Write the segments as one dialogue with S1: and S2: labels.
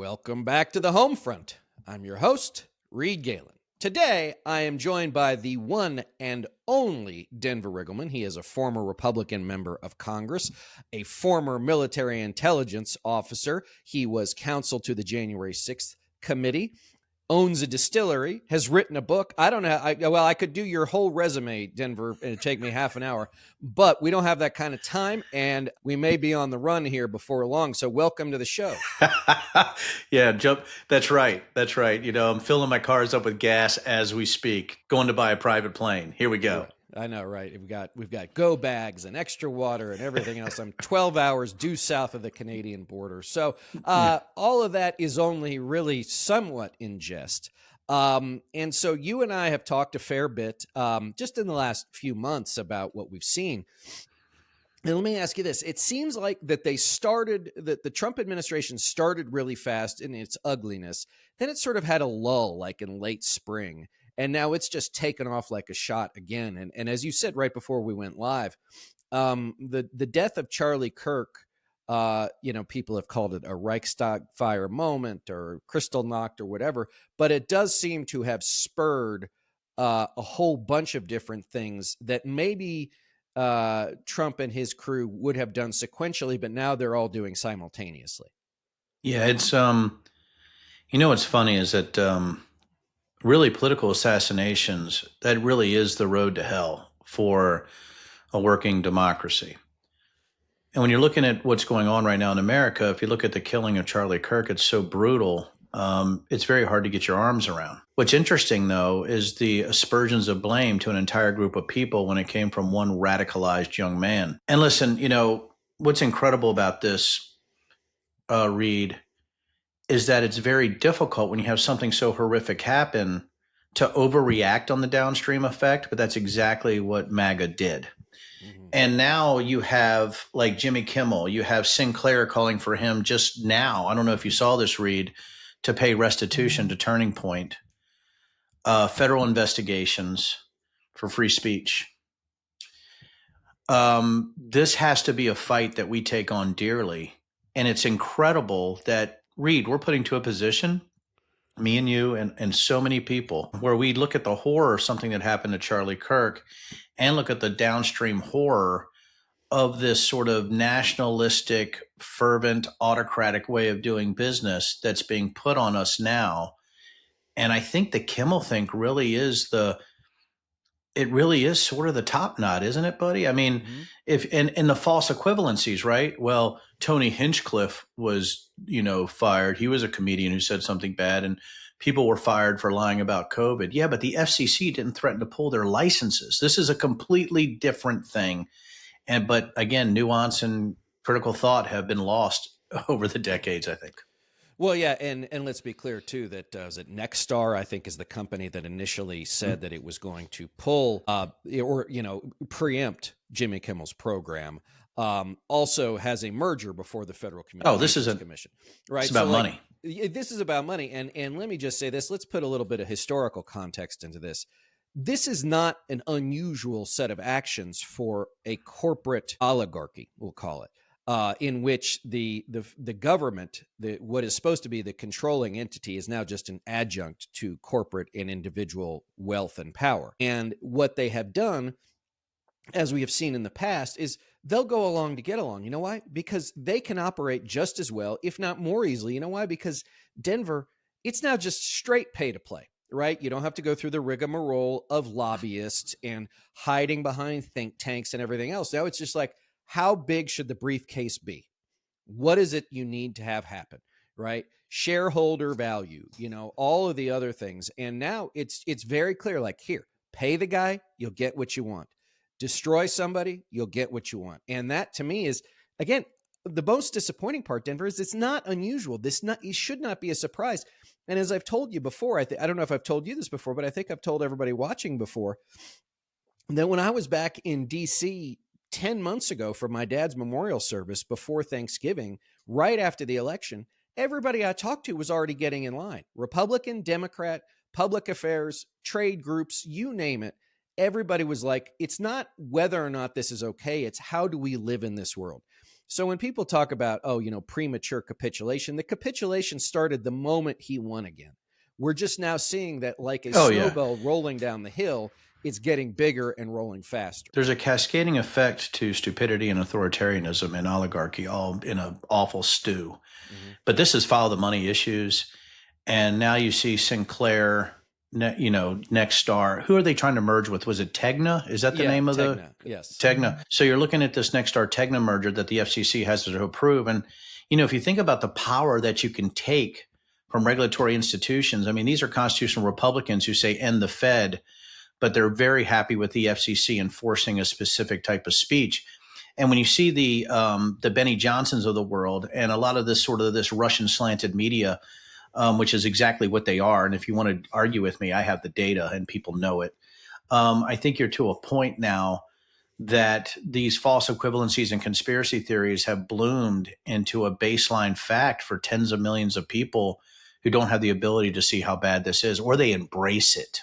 S1: Welcome back to the home front. I'm your host, Reed Galen. Today, I am joined by the one and only Denver Riggleman. He is a former Republican member of Congress, a former military intelligence officer. He was counsel to the January 6th committee, owns a distillery, has written a book. I don't know. I could do your whole resume, Denver, and it'd take me half an hour, but we don't have that kind of time, and we may be on the run here before long. So welcome to the show.
S2: Yeah, jump. That's right. That's right. I'm filling my cars up with gas as we speak, going to buy a private plane. Here we go.
S1: Right. I know, right? We've got go bags and extra water and everything else. I'm 12 hours due south of the Canadian border. So all of that is only really somewhat in jest. And so you and I have talked a fair bit just in the last few months about what we've seen. And let me ask you this. It seems like that the Trump administration started really fast in its ugliness. Then it sort of had a lull like in late spring. And now it's just taken off like a shot again. And as you said right before we went live, the death of Charlie Kirk, people have called it a Reichstag fire moment or Kristallnacht or whatever, but it does seem to have spurred a whole bunch of different things that maybe Trump and his crew would have done sequentially, but now they're all doing simultaneously.
S2: Yeah, it's what's funny is that really political assassinations, that really is the road to hell for a working democracy. And when you're looking at what's going on right now in America, if you look at the killing of Charlie Kirk, it's so brutal. It's very hard to get your arms around. What's interesting, though, is the aspersions of blame to an entire group of people when it came from one radicalized young man. And listen, what's incredible about this, Reed, is that it's very difficult when you have something so horrific happen to overreact on the downstream effect, but that's exactly what MAGA did. Mm-hmm. And now you have like Jimmy Kimmel, you have Sinclair calling for him just now. I don't know if you saw this, Reed, to pay restitution to Turning Point, federal investigations for free speech. This has to be a fight that we take on dearly. And it's incredible that, Reed, we're putting to a position, me and you and so many people, where we look at the horror of something that happened to Charlie Kirk and look at the downstream horror of this sort of nationalistic, fervent, autocratic way of doing business that's being put on us now. And I think the Kimmel thing really is sort of the top knot, isn't it, buddy? I mean, if in the false equivalencies, right? Well, Tony Hinchcliffe was, fired. He was a comedian who said something bad and people were fired for lying about COVID. Yeah, but the FCC didn't threaten to pull their licenses. This is a completely different thing. But again, nuance and critical thought have been lost over the decades, I think.
S1: Well, yeah, and let's be clear, too, that is it Nexstar, I think, is the company that initially said that it was going to pull preempt Jimmy Kimmel's program, also has a merger before the Federal Communications Commission. Right?
S2: It's about money.
S1: This is about money. And let me just say this. Let's put a little bit of historical context into this. This is not an unusual set of actions for a corporate oligarchy, we'll call it. In which the government, what is supposed to be the controlling entity, is now just an adjunct to corporate and individual wealth and power. And what they have done, as we have seen in the past, is they'll go along to get along. You know why? Because they can operate just as well, if not more easily. You know why? Because Denver, it's now just straight pay to play. Right? You don't have to go through the rigmarole of lobbyists and hiding behind think tanks and everything else. Now it's just like, how big should the briefcase be? What is it you need to have happen, right? Shareholder value, all of the other things. And now it's very clear, like, here, pay the guy, you'll get what you want. Destroy somebody, you'll get what you want. And that, to me, is, again, the most disappointing part, Denver, is it's not unusual. It should not be a surprise. And as I've told you before, I don't know if I've told you this before, but I think I've told everybody watching before, that when I was back in D.C. 10 months ago for my dad's memorial service before Thanksgiving, right after the election, everybody I talked to was already getting in line. Republican, Democrat, public affairs, trade groups, you name it. Everybody was like, it's not whether or not this is okay, it's how do we live in this world? So when people talk about, oh, premature capitulation, the capitulation started the moment he won again. We're just now seeing that, like a
S2: Oh yeah,
S1: snowball rolling down the hill, it's getting bigger and rolling faster.
S2: there's a cascading effect to stupidity and authoritarianism and oligarchy, all in an awful stew.
S1: Mm-hmm.
S2: But this is follow the money issues, and now you see Sinclair, Nexstar. Who are they trying to merge with? Was it Tegna? Is that the
S1: Yeah,
S2: name of the
S1: Tegna, yes.
S2: Tegna? So you're looking at this Nexstar Tegna merger that the FCC has to approve, and if you think about the power that you can take from regulatory institutions, I mean, these are constitutional Republicans who say end the Fed, but they're very happy with the FCC enforcing a specific type of speech. And when you see the Benny Johnsons of the world and a lot of this sort of this Russian slanted media, which is exactly what they are, and if you want to argue with me, I have the data and people know it. I think you're to a point now that these false equivalencies and conspiracy theories have bloomed into a baseline fact for tens of millions of people who don't have the ability to see how bad this is, or they embrace it.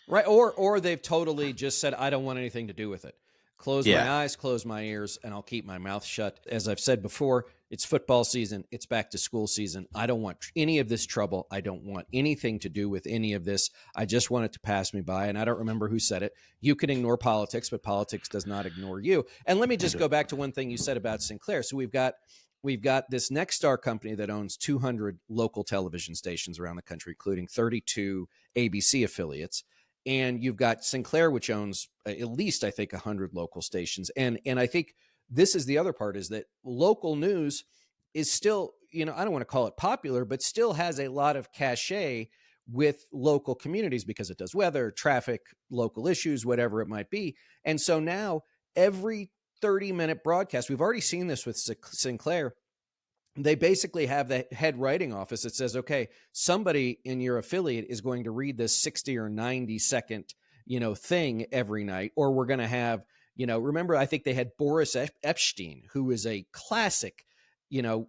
S1: Right. Or they've totally just said, I don't want anything to do with it. Close my
S2: Yeah.
S1: eyes, close my ears, and I'll keep my mouth shut. As I've said before, it's football season. It's back to school season. I don't want any of this trouble. I don't want anything to do with any of this. I just want it to pass me by. And I don't remember who said it. You can ignore politics, but politics does not ignore you. And let me just go back to one thing you said about Sinclair. So we've got this Nexstar company that owns 200 local television stations around the country, including 32 ABC affiliates. And you've got Sinclair, which owns at least, I think, 100 local stations. And I think this is the other part, is that local news is still, I don't want to call it popular, but still has a lot of cachet with local communities because it does weather, traffic, local issues, whatever it might be. And so now every 30-minute broadcast, we've already seen this with Sinclair, they basically have the head writing office that says, okay, somebody in your affiliate is going to read this 60 or 90-second, thing every night, or we're going to have, remember, I think they had Boris Epstein, who is a classic,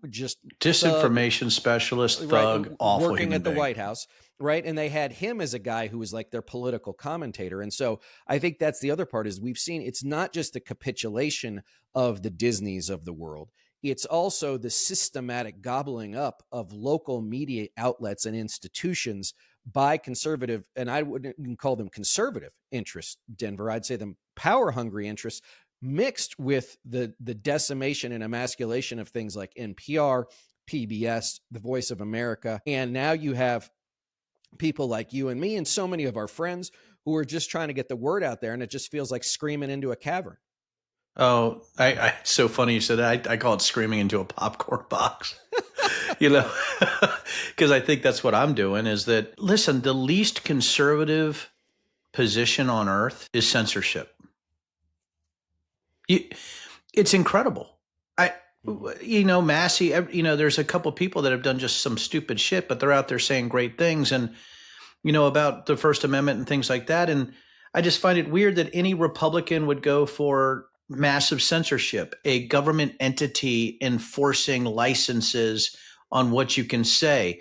S1: just thug,
S2: Disinformation specialist,
S1: right,
S2: thug, awful
S1: working
S2: human
S1: at the
S2: being.
S1: White House, right? And they had him as a guy who was like their political commentator. And so I think that's the other part, is we've seen it's not just the capitulation of the Disneys of the world. It's also the systematic gobbling up of local media outlets and institutions by conservative, and I wouldn't even call them conservative interests, Denver. I'd say them power hungry interests, mixed with the decimation and emasculation of things like NPR, PBS, the Voice of America. And now you have people like you and me and so many of our friends who are just trying to get the word out there. And it just feels like screaming into a cavern.
S2: Oh, it's so funny you said that. I call it screaming into a popcorn box, you know, because I think that's what I'm doing is that, listen, the least conservative position on earth is censorship. You, it's incredible. I,
S1: Mhm.
S2: Massey, there's a couple people that have done just some stupid shit, but they're out there saying great things and, about the First Amendment and things like that. And I just find it weird that any Republican would go for massive censorship, a government entity enforcing licenses on what you can say.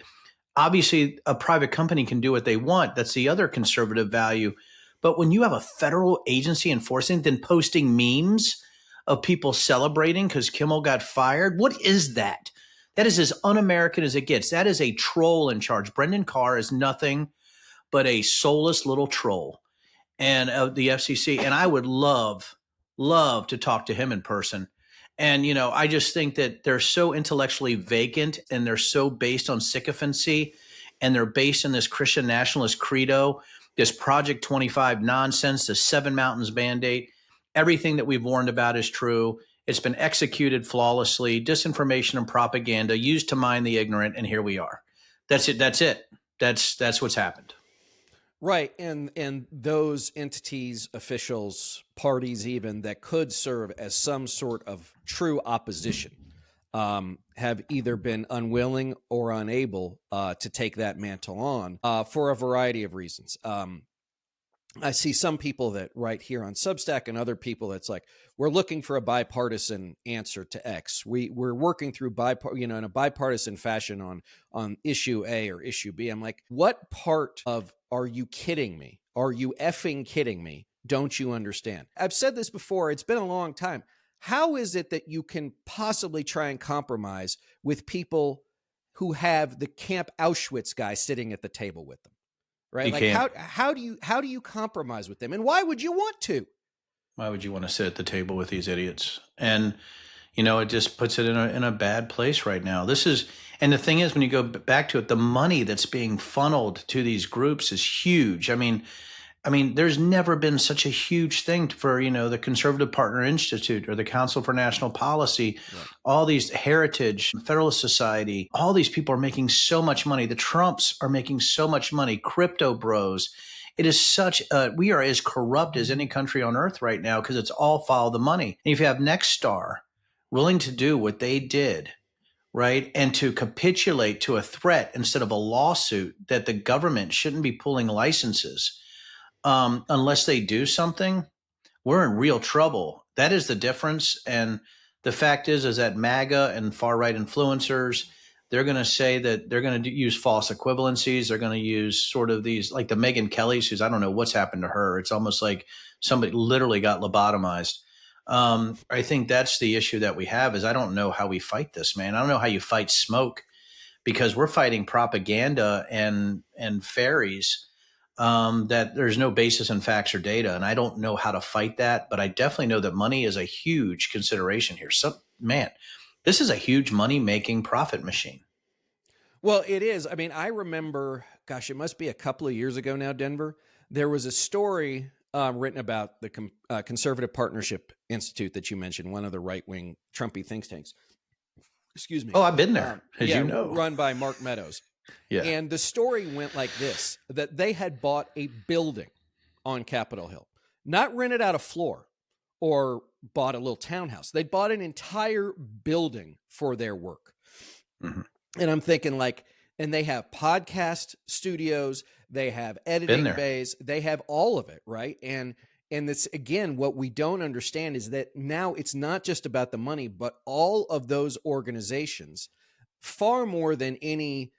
S2: Obviously, a private company can do what they want. That's the other conservative value. But when you have a federal agency enforcing, then posting memes of people celebrating because Kimmel got fired, what is that? That is as un American as it gets. That is a troll in charge. Brendan Carr is nothing but a soulless little troll and the FCC. And I would love to talk to him in person. And, I just think that they're so intellectually vacant and they're so based on sycophancy and they're based in this Christian nationalist credo, this Project 25 nonsense, the Seven Mountains Mandate. Everything that we've warned about is true. It's been executed flawlessly, disinformation and propaganda used to mine the ignorant. And here we are. That's it. That's it. That's what's happened.
S1: Right. And those entities, officials, parties, even that could serve as some sort of true opposition, have either been unwilling or unable to take that mantle on for a variety of reasons. I see some people that write here on Substack and other people that's like, we're looking for a bipartisan answer to X. We're working through in a bipartisan fashion on issue A or issue B. I'm like, what part of are you kidding me? Are you effing kidding me? Don't you understand? I've said this before. It's been a long time. how is it that you can possibly try and compromise with people who have the Camp Auschwitz guy sitting at the table with them, right?
S2: You
S1: Like
S2: can't.
S1: how do you compromise with them, and why would you want to?
S2: Why would you want to sit at the table with these idiots? And it just puts it in a bad place right now. And the thing is, when you go back to it, the money that's being funneled to these groups is huge. I mean, there's never been such a huge thing for, the Conservative Partner Institute or the Council for National Policy,
S1: Right.
S2: all these Heritage, Federalist Society, all these people are making so much money. The Trumps are making so much money, crypto bros. It is we are as corrupt as any country on earth right now because it's all follow the money. And if you have Nexstar willing to do what they did, right, and to capitulate to a threat instead of a lawsuit that the government shouldn't be pulling licenses, unless they do something, we're in real trouble. That is the difference. And the fact is that MAGA and far right influencers, they're going to say that they're going to use false equivalencies. They're going to use sort of these, like the Megyn Kelly's, who's, I don't know what's happened to her. It's almost like somebody literally got lobotomized. I think that's the issue that we have is I don't know how we fight this, man. I don't know how you fight smoke because we're fighting propaganda and fairies, that there's no basis in facts or data. And I don't know how to fight that, but I definitely know that money is a huge consideration here. So, man, this is a huge money making profit machine.
S1: Well, it is. I mean, I remember, gosh, it must be a couple of years ago now, Denver. There was a story written about the Conservative Partnership Institute that you mentioned, one of the right-wing Trumpy think tanks. Excuse me.
S2: Oh, I've been there, as
S1: yeah,
S2: you know.
S1: run by Mark Meadows.
S2: Yeah.
S1: And the story went like this, that they had bought a building on Capitol Hill, not rented out a floor or bought a little townhouse. They bought an entire building for their work.
S2: Mm-hmm.
S1: And I'm thinking like, and they have podcast studios, they have editing bays, they have all of it, right? And this, again, what we don't understand is that now it's not just about the money, but all of those organizations, far more than any,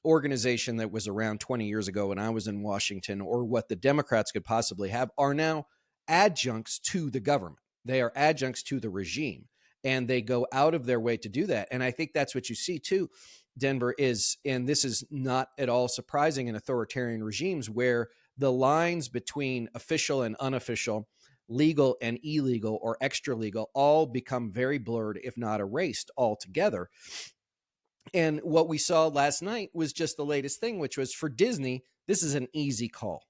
S1: organization that was around 20 years ago when I was in Washington, or what the Democrats could possibly have, are now adjuncts to the government. They are adjuncts to the regime, and they go out of their way to do that. And I think that's what you see too, Denver, is, and this is not at all surprising in authoritarian regimes, where the lines between official and unofficial, legal and illegal or extra legal, all become very blurred, if not erased altogether. And what we saw last night was just the latest thing, which was for Disney, this is an easy call,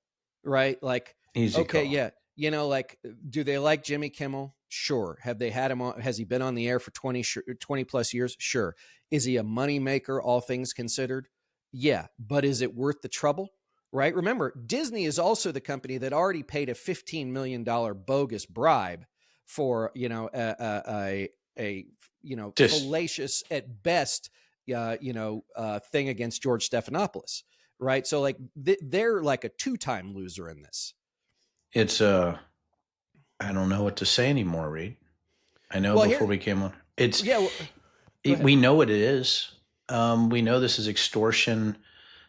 S1: right? Like,
S2: Easy
S1: okay,
S2: call.
S1: yeah. Like, do they like Jimmy Kimmel? Sure. Have they had him on? Has he been on the air for 20 plus years? Sure. Is he a money maker, all things considered? Yeah. But is it worth the trouble? Right? Remember, Disney is also the company that already paid a $15 million bogus bribe for, a fallacious at best, thing against George Stephanopoulos, right? So like they're like a two-time loser in this.
S2: It's I don't know what to say anymore, Reed. I know before we came on, we know what it is. We know this is extortion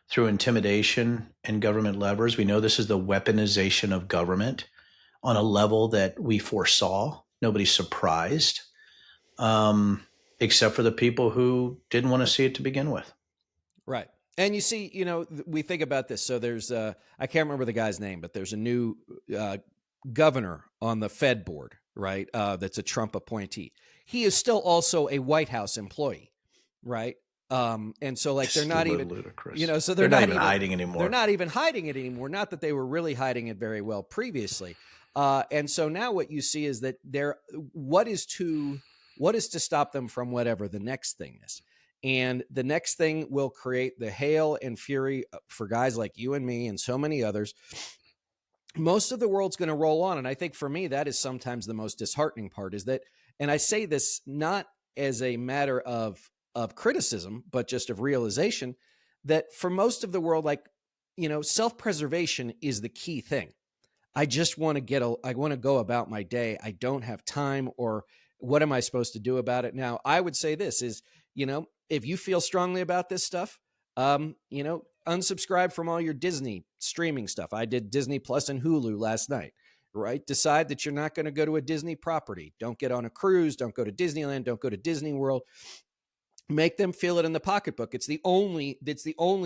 S2: through intimidation and government levers. We know this is the weaponization of government on a level that we foresaw. Nobody's surprised, except for the people who didn't want to see it to begin with.
S1: Right. And you see, we think about this. So there's, I can't remember the guy's name, but there's a new governor on the Fed board, right? That's a Trump appointee. He is still also a White House employee, right? And so like, they're not even
S2: ludicrous.
S1: So they're not even hiding
S2: anymore.
S1: They're not even hiding it anymore. Not that they were really hiding it very well previously. And so now what you see is that what is to stop them from whatever the next thing is. And the next thing will create the hail and fury for guys like you and me and so many others. Most of the world's going to roll on. And I think for me, that is sometimes the most disheartening part, is that, and I say this not as a matter of criticism, but just of realization, that for most of the world, like, self-preservation is the key thing. I just want to I want to go about my day. I don't have time, or what am I supposed to do about it? Now, I would say this is, if you feel strongly about this stuff, unsubscribe from all your Disney streaming stuff. I did Disney Plus and Hulu last night, right? Decide that you're not going to go to a Disney property. Don't get on a cruise. Don't go to Disneyland. Don't go to Disney World. Make them feel it in the pocketbook. It's the only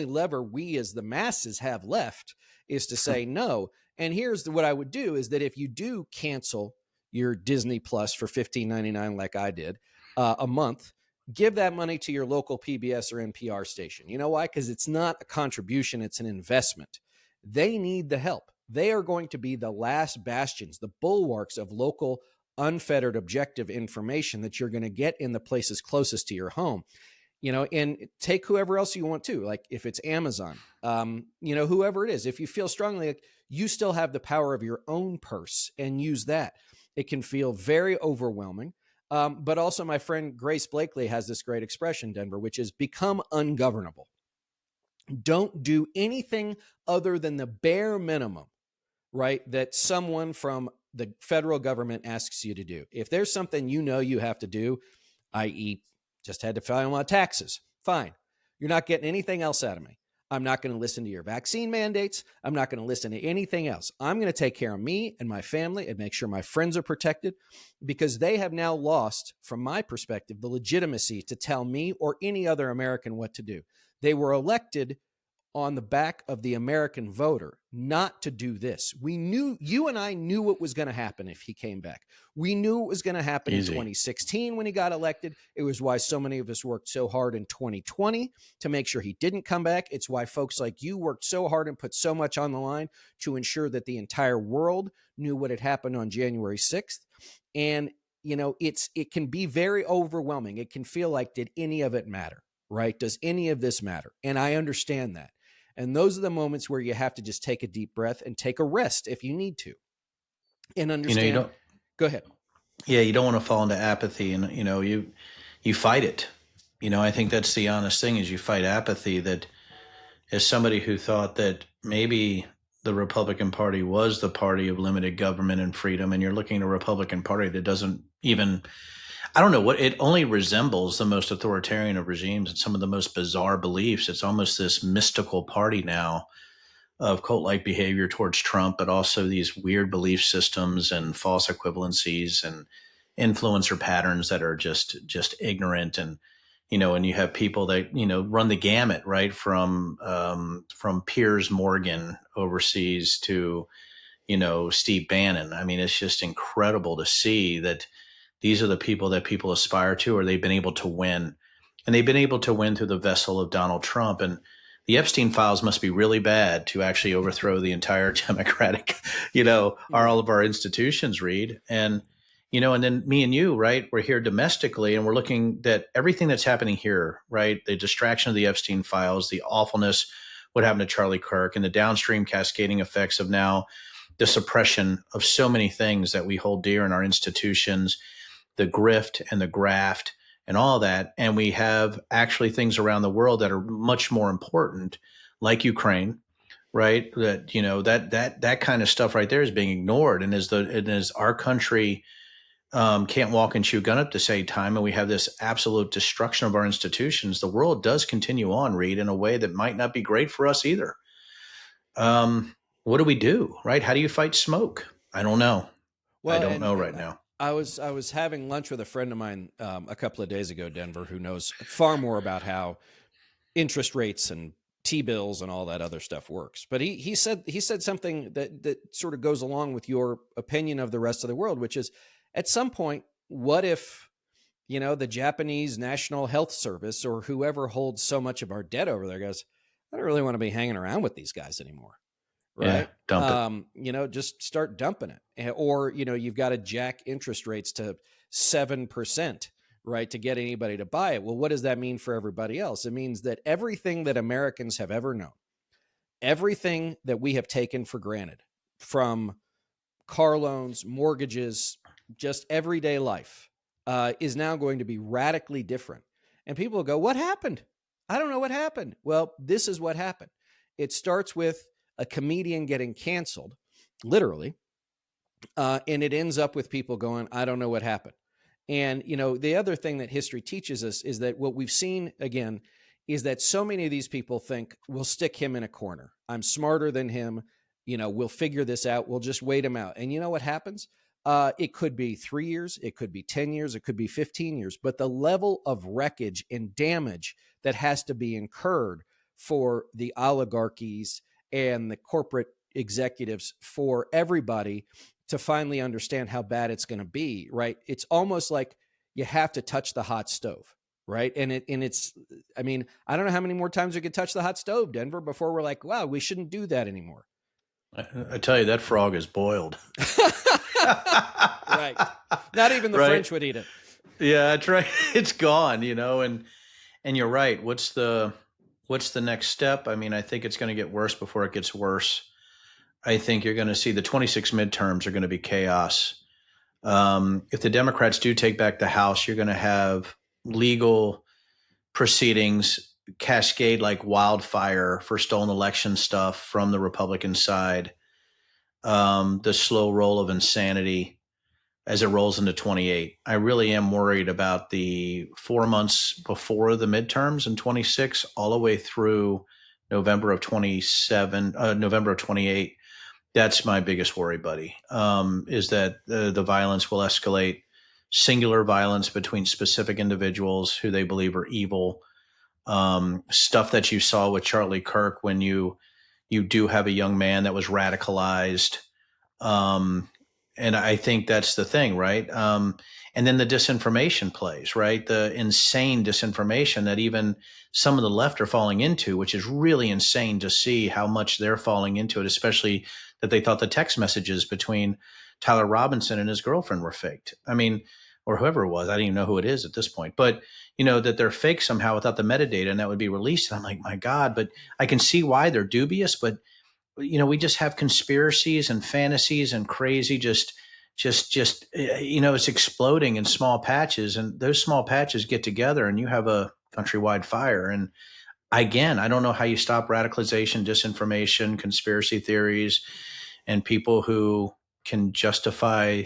S1: lever we as the masses have left, is to say no. And here's what I would do is that if you do cancel your Disney Plus for $15.99 like I did a month, give that money to your local PBS or NPR station. You know why? Because it's not a contribution, it's an investment. They need the help. They are going to be the last bastions, the bulwarks of local, unfettered, objective information that you're going to get in the places closest to your home. And take whoever else you want to, like if it's Amazon, whoever it is, if you feel strongly, like, you still have the power of your own purse, and use that. It can feel very overwhelming. But also my friend Grace Blakely has this great expression, Denver, which is become ungovernable. Don't do anything other than the bare minimum, right, that someone from the federal government asks you to do. If there's something you have to do, i.e., just had to file my taxes, fine. You're not getting anything else out of me. I'm not going to listen to your vaccine mandates. I'm not going to listen to anything else. I'm going to take care of me and my family and make sure my friends are protected, because they have now lost, from my perspective, the legitimacy to tell me or any other American what to do. They were elected on the back of the American voter not to do this. You and I knew what was going to happen if he came back. We knew what was going to happen in 2016 when he got elected. It was why so many of us worked so hard in 2020 to make sure he didn't come back. It's why folks like you worked so hard and put so much on the line to ensure that the entire world knew what had happened on January 6th. And, it can be very overwhelming. It can feel like, did any of it matter, right? Does any of this matter? And I understand that. And those are the moments where you have to just take a deep breath and take a rest if you need to, and understand.
S2: You don't.
S1: Go ahead.
S2: Yeah, you don't want to fall into apathy, and you fight it. I think that's the honest thing, is you fight apathy. That, as somebody who thought that maybe the Republican Party was the party of limited government and freedom, and you're looking at a Republican Party that doesn't even, I don't know, what it only resembles the most authoritarian of regimes and some of the most bizarre beliefs. It's almost this mystical party now of cult-like behavior towards Trump, but also these weird belief systems and false equivalencies and influencer patterns that are just ignorant. And you have people that run the gamut, right, from Piers Morgan overseas to Steve Bannon. I mean, it's just incredible to see that these are the people that people aspire to, or they've been able to win. And they've been able to win through the vessel of Donald Trump. And the Epstein files must be really bad to actually overthrow the entire democratic, all of our institutions, Reed. And then me and you, right, we're here domestically, and we're looking at everything that's happening here, right? The distraction of the Epstein files, the awfulness, what happened to Charlie Kirk, and the downstream cascading effects of now the suppression of so many things that we hold dear in our institutions, the grift and the graft and all that. And we have actually things around the world that are much more important, like Ukraine, right? That that kind of stuff right there is being ignored. And as our country can't walk and chew gun at the same time, and we have this absolute destruction of our institutions, the world does continue on, Reed, in a way that might not be great for us either. What do we do, right? How do you fight smoke? I don't know.
S1: Well,
S2: I don't know right now.
S1: I was having lunch with a friend of mine a couple of days ago, Denver, who knows far more about how interest rates and T-bills and all that other stuff works. But he said something that sort of goes along with your opinion of the rest of the world, which is, at some point, what if the Japanese National Health Service or whoever holds so much of our debt over there goes, I don't really want to be hanging around with these guys anymore. Right.
S2: Yeah, dump
S1: it. Just start dumping it. Or, you've got to jack interest rates to 7%, right, to get anybody to buy it. Well, what does that mean for everybody else? It means that everything that Americans have ever known, everything that we have taken for granted, from car loans, mortgages, just everyday life, is now going to be radically different. And people will go, what happened? I don't know what happened. Well, this is what happened. It starts with a comedian getting canceled, literally, and it ends up with people going, I don't know what happened. And, the other thing that history teaches us is that what we've seen, again, is that so many of these people think, we'll stick him in a corner. I'm smarter than him. We'll figure this out. We'll just wait them out. And you know what happens? It could be 3 years, it could be 10 years, it could be 15 years, but the level of wreckage and damage that has to be incurred for the oligarchies and the corporate executives, for everybody to finally understand how bad it's going to be, right? It's almost like you have to touch the hot stove, right? It's, I mean, I don't know how many more times we could touch the hot stove, Denver, before we're like, wow, we shouldn't do that anymore.
S2: I tell you, that frog is boiled.
S1: Right. Not even the
S2: Right?
S1: French would eat it.
S2: Yeah, that's right. It's gone, and you're right. What's the next step? I mean, I think it's going to get worse before it gets worse. I think you're going to see the 26 midterms are going to be chaos. If the Democrats do take back the House, you're going to have legal proceedings cascade like wildfire for stolen election stuff from the Republican side. The slow roll of insanity as it rolls into 28. I really am worried about the 4 months before the midterms in 26, all the way through November of 27, November of 28. That's my biggest worry, buddy, is that the violence will escalate, singular violence between specific individuals who they believe are evil. Stuff that you saw with Charlie Kirk when you do have a young man that was radicalized. And I think that's the thing, right? And then the disinformation plays, right? The insane disinformation that even some of the left are falling into, which is really insane to see how much they're falling into it, especially that they thought the text messages between Tyler Robinson and his girlfriend were faked. I mean, or whoever it was, I don't even know who it is at this point, but that they're fake somehow without the metadata and that would be released. And I'm like, my God, but I can see why they're dubious, but we just have conspiracies and fantasies and crazy, it's exploding in small patches, and those small patches get together and you have a countrywide fire. And again, I don't know how you stop radicalization, disinformation, conspiracy theories, and people who can justify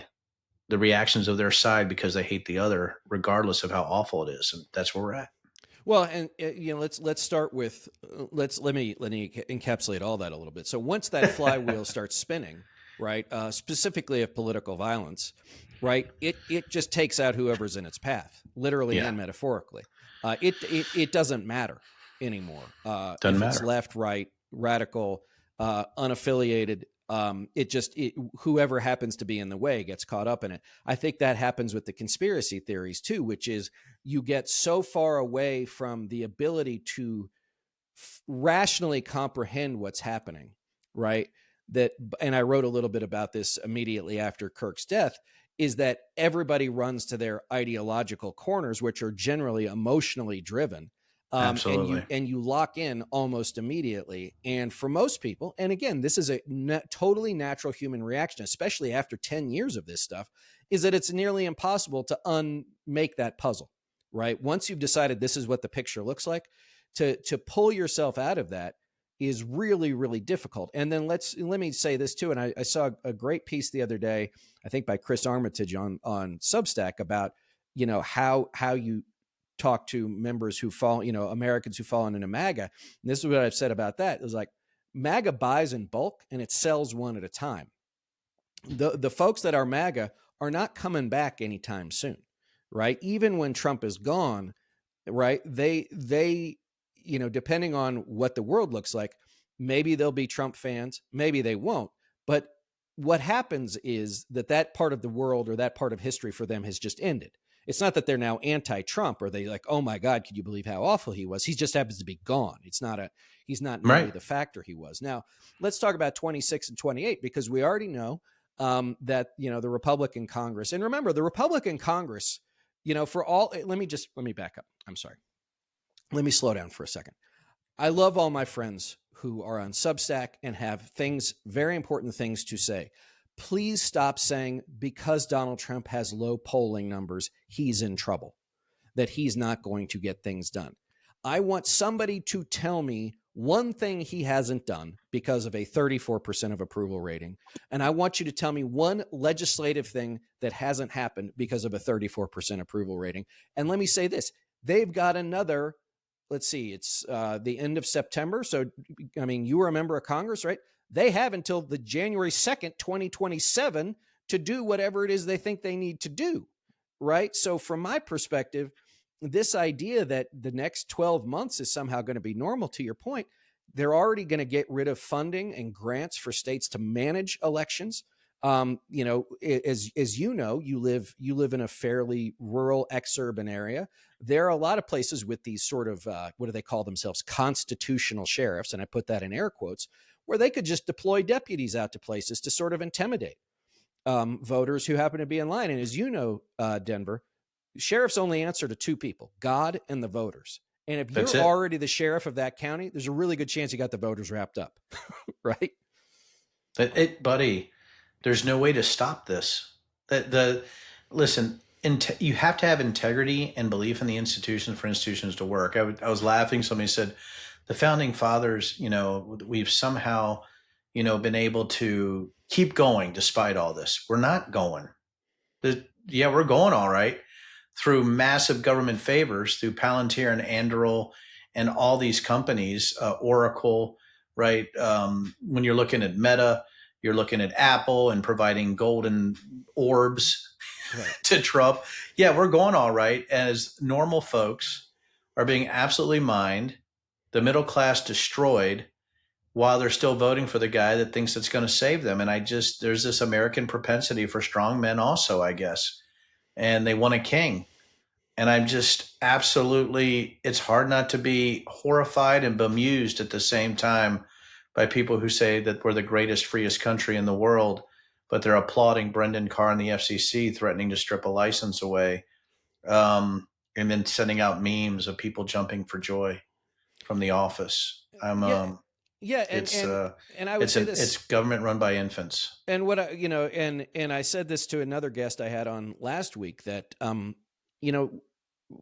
S2: the reactions of their side because they hate the other, regardless of how awful it is. And that's where we're at.
S1: Well, and let's start with let me encapsulate all that a little bit. So once that flywheel starts spinning, right, specifically of political violence, right, it just takes out whoever's in its path, literally and metaphorically. It doesn't matter anymore if it's left, right, radical, unaffiliated. Whoever happens to be in the way gets caught up in it. I think that happens with the conspiracy theories too, which is you get so far away from the ability to rationally comprehend what's happening, right? And I wrote a little bit about this immediately after Kirk's death, is that everybody runs to their ideological corners, which are generally emotionally driven.
S2: Absolutely.
S1: And you lock in almost immediately. And for most people, and again, this is a totally natural human reaction, especially after 10 years of this stuff, is that it's nearly impossible to unmake that puzzle, right? Once you've decided this is what the picture looks like, to pull yourself out of that is really, really difficult. And then let me say this too. And I saw a great piece the other day, I think by Chris Armitage on Substack, about, how you talk to members who fall, Americans who fall into MAGA. And this is what I've said about that. It was like, MAGA buys in bulk and it sells one at a time. The folks that are MAGA are not coming back anytime soon, right? Even when Trump is gone, right? They depending on what the world looks like, maybe they'll be Trump fans, maybe they won't. But what happens is that part of the world or that part of history for them has just ended. It's not that they're now anti-Trump or they like, oh my God, could you believe how awful he was? He just happens to be gone. He's not nearly the factor he was. Now, let's talk about 26 and 28, because we already know that, the Republican Congress, and remember the Republican Congress, for all, let me back up. I'm sorry. Let me slow down for a second. I love all my friends who are on Substack and have very important things to say. Please stop saying because Donald Trump has low polling numbers, he's in trouble, that he's not going to get things done. I want somebody to tell me one thing he hasn't done because of a 34% of approval rating. And I want you to tell me one legislative thing that hasn't happened because of a 34% approval rating. And let me say this, they've got another, let's see, it's the end of September. So, I mean, you were a member of Congress, right? They have until the January 2nd, 2027 to do whatever it is they think they need to do, right? So from my perspective, this idea that the next 12 months is somehow going to be normal, to your point, they're already going to get rid of funding and grants for states to manage elections. As you know, you live in a fairly rural exurban area. There are a lot of places with these sort of what do they call themselves, constitutional sheriffs, and I put that in air quotes, where they could just deploy deputies out to places to sort of intimidate voters who happen to be in line. And as you know, Denver, sheriffs only answer to two people, God and the voters. And if
S2: That's
S1: you're
S2: it.
S1: already the sheriff of that county, there's a really good chance you got the voters wrapped up, right?
S2: Buddy, there's no way to stop this. Listen, you have to have integrity and belief in the institutions for institutions to work. I was laughing. Somebody said the founding fathers, we've somehow, been able to keep going despite all this. We're not going. Yeah, we're going all right through massive government favors through Palantir and Anduril and all these companies, Oracle, right? When you're looking at Meta, you're looking at Apple and providing golden orbs
S1: Right.
S2: to Trump. Yeah, we're going all right as normal folks are being absolutely mined, the middle class destroyed while they're still voting for the guy that thinks it's going to save them. And there's this American propensity for strong men also, I guess. And they want a king. And I'm just absolutely, it's hard not to be horrified and bemused at the same time by people who say that we're the greatest, freest country in the world, but they're applauding Brendan Carr and the FCC threatening to strip a license away, and then sending out memes of people jumping for joy from the office.
S1: Yeah, yeah,
S2: It's
S1: and I would say
S2: it's
S1: this,
S2: government run by infants.
S1: and what I, and I said this to another guest I had on last week that you know,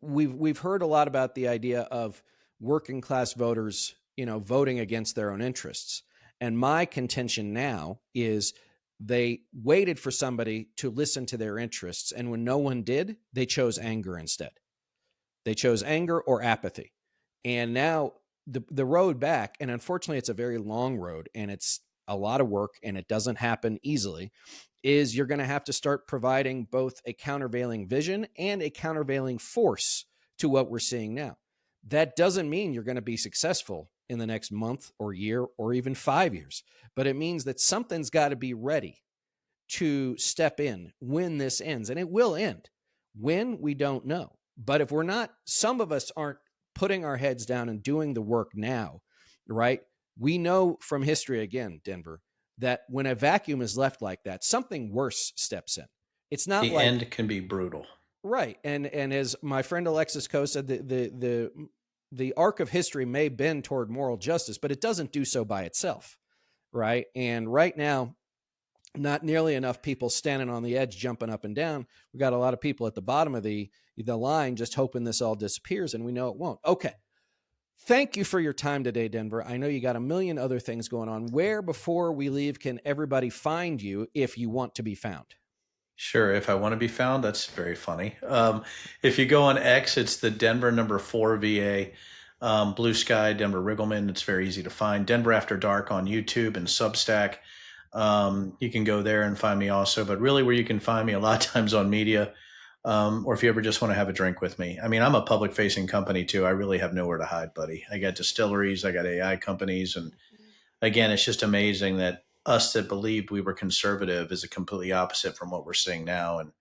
S1: we've heard a lot about the idea of working class voters, voting against their own interests. And my contention now is they waited for somebody to listen to their interests, and when no one did, they chose anger instead. They chose anger or apathy. And now the road back, and unfortunately it's a very long road and it's a lot of work and it doesn't happen easily, is you're going to have to start providing both a countervailing vision and a countervailing force to what we're seeing now. That doesn't mean you're going to be successful in the next month or year or even 5 years, but it means that something's got to be ready to step in when this ends. And it will end. When, we don't know. But if we're not, some of us aren't putting our heads down and doing the work now, right? We know from history, again, Denver, that when a vacuum is left like that, something worse steps in. It's not
S2: The
S1: like,
S2: end can be brutal.
S1: right. And as my friend Alexis Coe said, the arc of history may bend toward moral justice, but it doesn't do so by itself, right? And right now, not nearly enough people standing on the edge, jumping up and down. We got a lot of people at the bottom of the line just hoping this all disappears, and we know it won't. Okay. Thank you for your time today, Denver. I know you got a million other things going on. Where, before we leave, can everybody find you if you want to be found?
S2: Sure. If I want to be found, that's very funny. If you go on X, it's the Denver number 4 VA. Blue Sky, Denver Riggleman. It's very easy to find. Denver After Dark on YouTube and Substack. You can go there and find me also. But really, where you can find me a lot of times on media, or if you ever just want to have a drink with me. I mean, I'm a public facing company too. I really have nowhere to hide, buddy. I got distilleries, I got AI companies, and again, it's just amazing that us that believed we were conservative is a completely opposite from what we're seeing now. And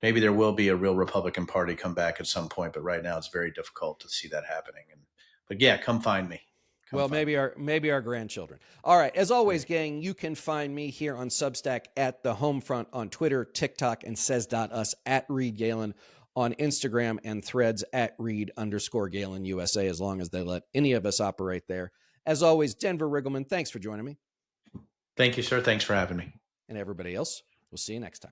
S2: maybe there will be a real Republican Party come back at some point, but right now it's very difficult to see that happening. But yeah, come find me. Come
S1: Well,
S2: find me.
S1: maybe our grandchildren. All right. As always, gang, you can find me here on Substack at the Homefront on Twitter, TikTok, and says.us at Reed Galen on Instagram and Threads at Reed_Galen USA, as long as they let any of us operate there. As always, Denver Riggleman, thanks for joining me.
S2: Thank you, sir. Thanks for having me.
S1: And everybody else, we'll see you next time.